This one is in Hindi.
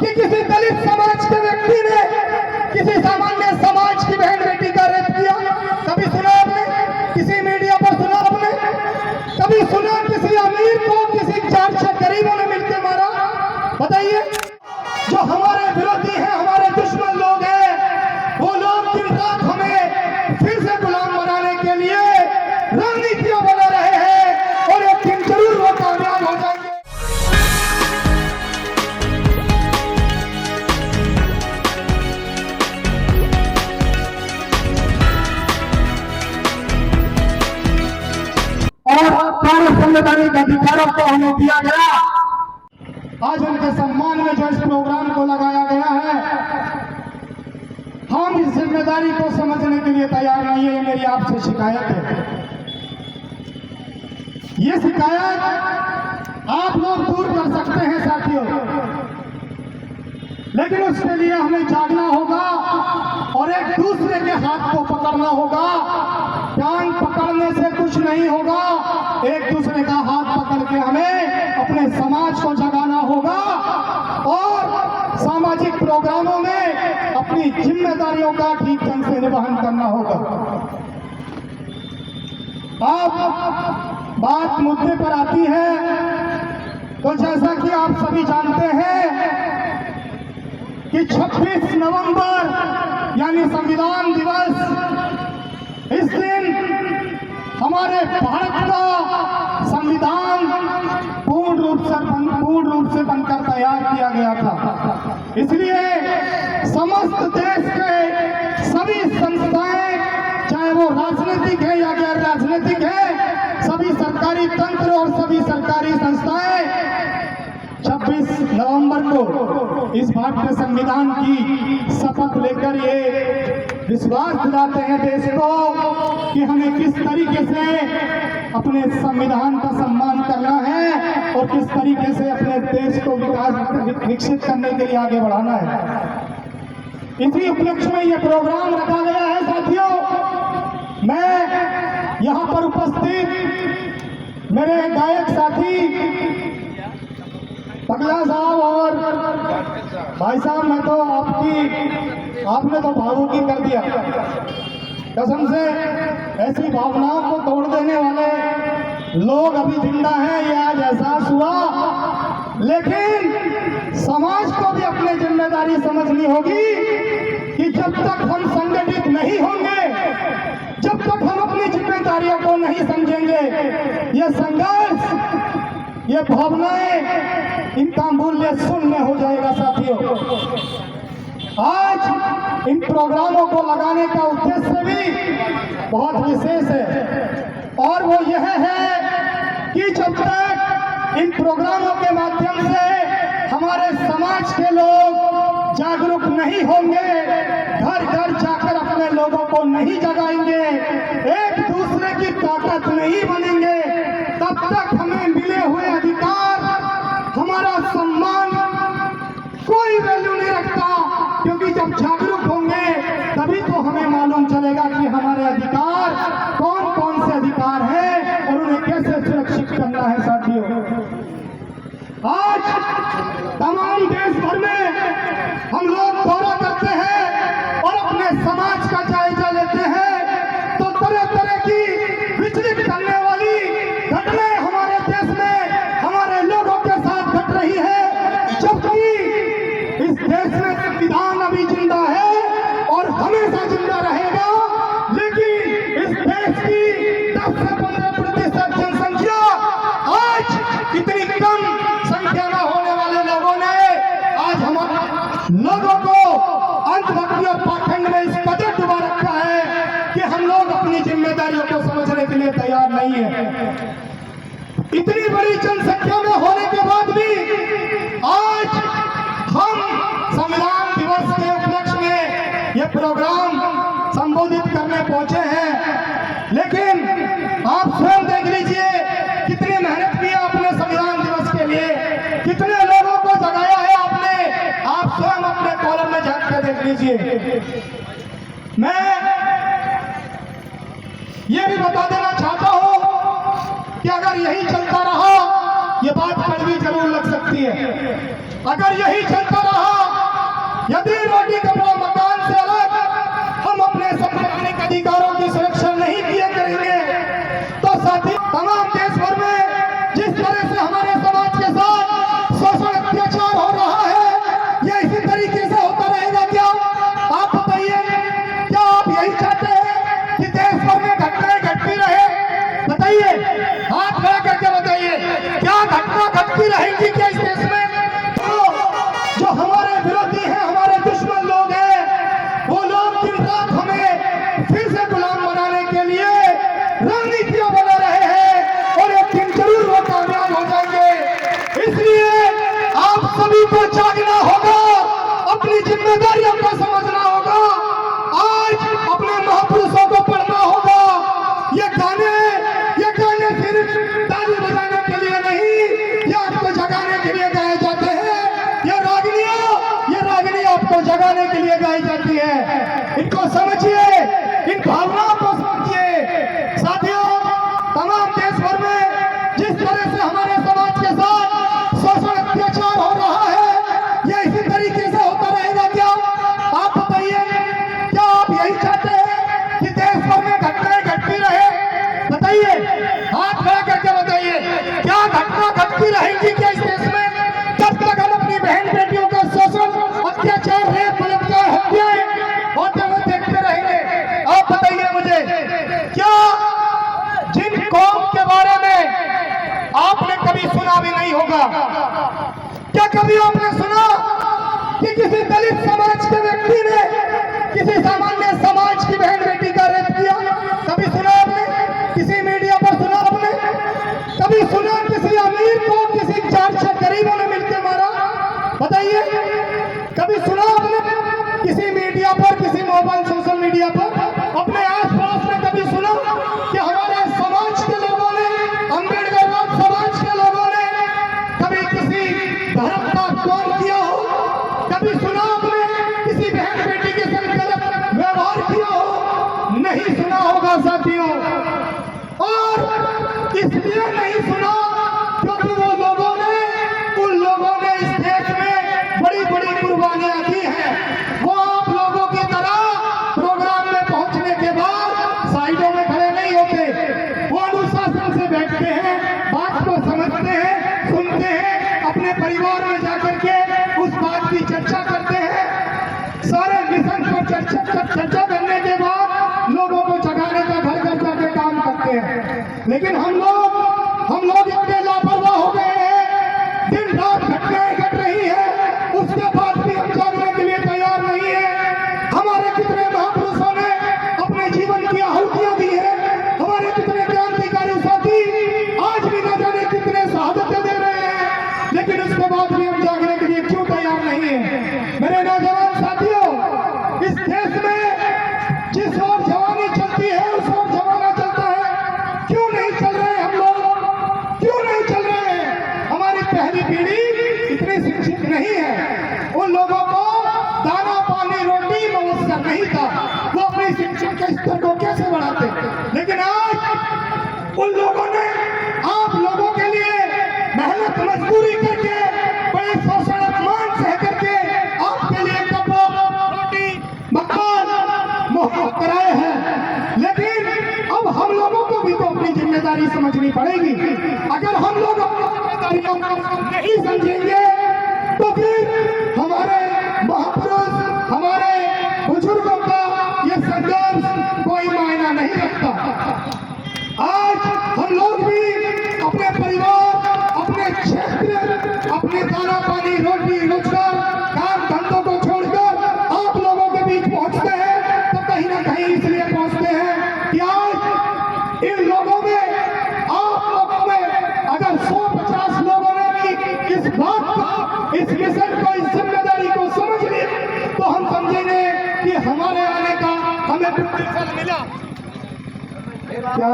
कि किसी दलित समाज के व्यक्ति ने किसी सामान्य समाज की बहन बेटी का रेप किया? कभी सुना आपने? किसी मीडिया पर सुना आपने? कभी सुना किसी अमीर को किसी 4-6 गरीबों ने मिलकर मारा? बताइए। जो हमारे विरोधी हैं, हमारे दुश्मन लोग हैं, वो लोग दिन रात हमें फिर से गुलाम बनाने के लिए रणनीतियां बना रहे हैं और एक दिन जरूर वो कामयाब हो जाएंगे। और सारे संवैधानिक अधिकारों को हमें दिया गया। आज उनके सम्मान में जो इस प्रोग्राम को लगाया गया है, हम इस जिम्मेदारी को समझने के लिए तैयार नहीं है। ये मेरी आपसे शिकायत है। ये शिकायत आप लोग दूर कर सकते हैं साथियों, लेकिन उसके लिए हमें जागना होगा और एक दूसरे के हाथ को पकड़ना होगा। टांग पकड़ने से कुछ नहीं होगा, एक दूसरे का हाथ पकड़ के हमें अपने समाज को जगाना होगा और सामाजिक प्रोग्रामों में अपनी जिम्मेदारियों का ठीक ढंग से निर्वहन करना होगा। अब बात मुद्दे पर आती है तो जैसा कि आप सभी जानते हैं कि 26 नवंबर यानी संविधान दिवस, इस दिन हमारे भारत का संविधान पूर्ण रूप से बनकर तैयार किया गया था। इसलिए समस्त देश के सभी संस्थाएं, चाहे वो राजनीतिक है या गैर राजनीतिक है, सभी सरकारी तंत्र और सभी सरकारी संस्थाएं 26 नवंबर को इस भारतीय संविधान की शपथ लेकर ये विश्वास दिलाते हैं देश को कि हमें किस तरीके से अपने संविधान का सम्मान करना है और किस तरीके से अपने देश को विकसित करने के लिए आगे बढ़ाना है। इसी उपलक्ष्य में ये प्रोग्राम रखा गया है साथियों। मैं यहाँ पर उपस्थित मेरे गायक साथी पगला साहब और भाई साहब, मैं तो आपने तो भावुकी कर दिया। कसम से ऐसी भावनाओं को तोड़ देने वाले लोग अभी जिंदा हैं, ये आज एहसास हुआ। लेकिन समाज को भी अपनी जिम्मेदारी समझनी होगी कि जब तक हम संगठित नहीं होंगे, जब तक हम अपनी जिम्मेदारियों को नहीं समझेंगे, ये संघर्ष, ये भावनाएं, इनका मूल्य शून्य हो जाएगा साथियों। आज इन प्रोग्रामों को लगाने का उद्देश्य भी बहुत विशेष है और वो यह है कि जब तक इन प्रोग्रामों के माध्यम से हमारे समाज के लोग जागरूक नहीं होंगे, घर घर जाकर अपने लोगों को नहीं जगाएंगे, एक दूसरे की ताकत नहीं बनेंगे, तब तक हमें मिले हुए अधिकार, हमारा सम्मान कोई वैल्यू नहीं रखता। क्योंकि जब जागरूक होंगे तभी तो हमें मालूम चलेगा कि हमारे अधिकार कौन कौन से अधिकार हैं और उन्हें कैसे सुरक्षित करना है साथियों। आज तमाम देश भर में हम लोग दौरा करते हैं और अपने समाज का जायजा लेते हैं तो तरह तरह की विचलित करने वाली घटनाएं हमारे देश में हमारे लोगों के साथ घट रही है। जबकि इस देश में संविधान अभी जिंदा है और हमेशा जिंदा रहेगा, लेकिन इस देश की 10 से 15% जनसंख्या आज इतनी कम संख्या में होने वाले लोगों ने आज हमारे लोगों को अंधभक्ति और पाखंड में इस कदर डुबा रखा है कि हम लोग अपनी जिम्मेदारियों को समझने के लिए तैयार नहीं है। इतनी बड़ी जनसंख्या में होने के बाद भी आज हम संविधान दिवस के उपलक्ष्य में ये प्रोग्राम संबोधित करने पहुंचे हैं, लेकिन आप स्वयं देख लीजिए कितनी मेहनत की है आपने संविधान दिवस के लिए, कितने लोगों को जगाया है आपने। आप स्वयं अपने कॉलम में झांक कर देख लीजिए। मैं ये भी बता देना चाहता हूं कि अगर यही चलता रहा ये बात कड़वी जरूर लग सकती है। अगर यही चलता रहा, यदि रोटी कपड़ा मकान से अलग हम अपने संवैधानिक अधिकारों की सुरक्षा नहीं किया करेंगे, तो साथी तमाम देश भर में जिस तरह से हमारे समाज के साथ शोषण अत्याचार हो रहा है, यह इसी तरीके से होता रहेगा क्या? आप बताइए, क्या आप यही चाहते हैं कि देश भर में घटनाएं घटती रहे? बताइए, हाथ खड़ा करके बताइए, क्या घटना घटती रहेगी क्या इस देश में? तो जो हमारे विरोधी हैं, हमारे दुश्मन लोग हैं, वो लोग दिन रात हमें फिर से गुलाम बनाने के लिए रणनीतियां बना रहे हैं और एक दिन जरूर वो कामयाब हो जाएंगे। इसलिए आप सभी को जागना होगा, अपनी जिम्मेदारियों को समझना होगा, आज अपने महापुरुषों को पढ़ना होगा। ये गाने सिर्फ ताली बजाने के लिए नहीं, ये आपको जगाने के लिए गाए जाते हैं। ये रागनियां आपको जगाने के लिए गाई जाती है। इनको समझिए, इन भावनाओं को समझिए। साथियों, तमाम देश भर में जिस तरह से हमारे समाज के साथ शोषण अत्याचार हो रहा है, यह इसी तरीके से होता रहेगा क्या? आप बताइए, क्या आप यही चाहते हैं कि देश भर में घटनाएं घटती रहे? बताइए, हाथ खड़ा करके बताइए, क्या घटना घटती रहेगी क्या इस देश में? जब तक हम अपनी बहन बेटियों का शोषण, अत्याचार, रेप, बलात्कार, हत्याएं होते हुए देखते रहेंगे? आप बताइए मुझे, क्या जिन कौम के बारे में आपने कभी सुना भी नहीं होगा, क्या कभी आपने सुना कि किसी दलित समाज के व्यक्ति ने किसी सामान्य समाज की बहन बेटी का रेप किया? कभी सुना आपने? किसी मीडिया पर सुना आपने? कभी सुना किसी अमीर को किसी 4-6 गरीबों ने मिलकर मारा? बताइए, कभी सुना आपने किसी मीडिया पर, किसी मोबाइल सोशल मीडिया पर, अपने आस पड़ोस में कभी सुना कि हमारे समाज के लोगों ने, अम्बेडकरवाद समाज के लोगों ने कभी किसी धर्म का अपमान किया हो? कभी सुना आपने किसी बहन बेटी के साथ गलत व्यवहार किया हो? नहीं सुना होगा साथियों। और इसलिए नहीं सुना क्योंकि वो लोगों ने, उन लोगों ने इस देश में बड़ी बड़ी कुर्बानियां दी हैं। वो आप लोगों की तरह प्रोग्राम में पहुंचने के बाद साइडों में खड़े नहीं होते। वो अनुशासन से बैठते हैं, बात को समझते हैं, सुनते हैं, अपने परिवार में जाकर के उस बात की चर्चा करते हैं। सारे मिशन पर चर्चा करने के बाद लोगों को जगाने का घर घर जाके काम करते हैं। लेकिन हम लोग इतने लापरवाह हो गए हैं, दिन रात घटनाएं घट रही है, उसके बाद भी हम जागने के लिए तैयार नहीं है। हमारे कितने महापुरुषों ने अपने जीवन की आहुतियां दी है, हमारे कितने क्रांतिकारी साथी आज भी न जाने कितने शहादतें दे रहे हैं, लेकिन उसके बाद भी हम जागने के लिए क्यों तैयार नहीं है? मेरे नौजवान साथियों, इस देश में जिस ओर जवानी चलती है उस ओर जमाना चलता है। क्यों नहीं चल रहे हम लोग? क्यों नहीं चल रहे हैं? हमारी पहली पीढ़ी इतनी शिक्षित नहीं है, उन लोगों को दाना पानी रोटी मयस्सर नहीं था, वो अपनी शिक्षा के स्तर को कैसे बढ़ाते? लेकिन आज उन लोगों ने आप लोगों के लिए मेहनत मजदूरी करके, बड़े शोषण अपमान सह करके आपके लिए कपड़ा, रोटी, मकान मुहैया कराए हैं। लेकिन अब हम लोगों को भी तो अपनी जिम्मेदारी समझनी पड़ेगी। अगर हम लोग अपनी जिम्मेदारियों को नहीं समझेंगे तो फिर हमारे महापुरुष, हमारे बुजुर्गों का ये संघर्ष कोई मायना नहीं रखता। आज हम लोग भी अपने परिवार, अपने क्षेत्र, अपने दाना पानी रोटी रोजगार काम धंधों को छोड़कर आप लोगों के बीच पहुंचते हैं, तो कहीं ना कहीं इसलिए पहुंचते हैं कि आज इन लोगों में, आप लोगों में अगर 100-50 लोगों ने भी इस बात को, इस मिशन को, इस जिम्मेदारी को समझ लिया, तो हम समझेंगे कि हमारे आने का हमें फल मिला। क्या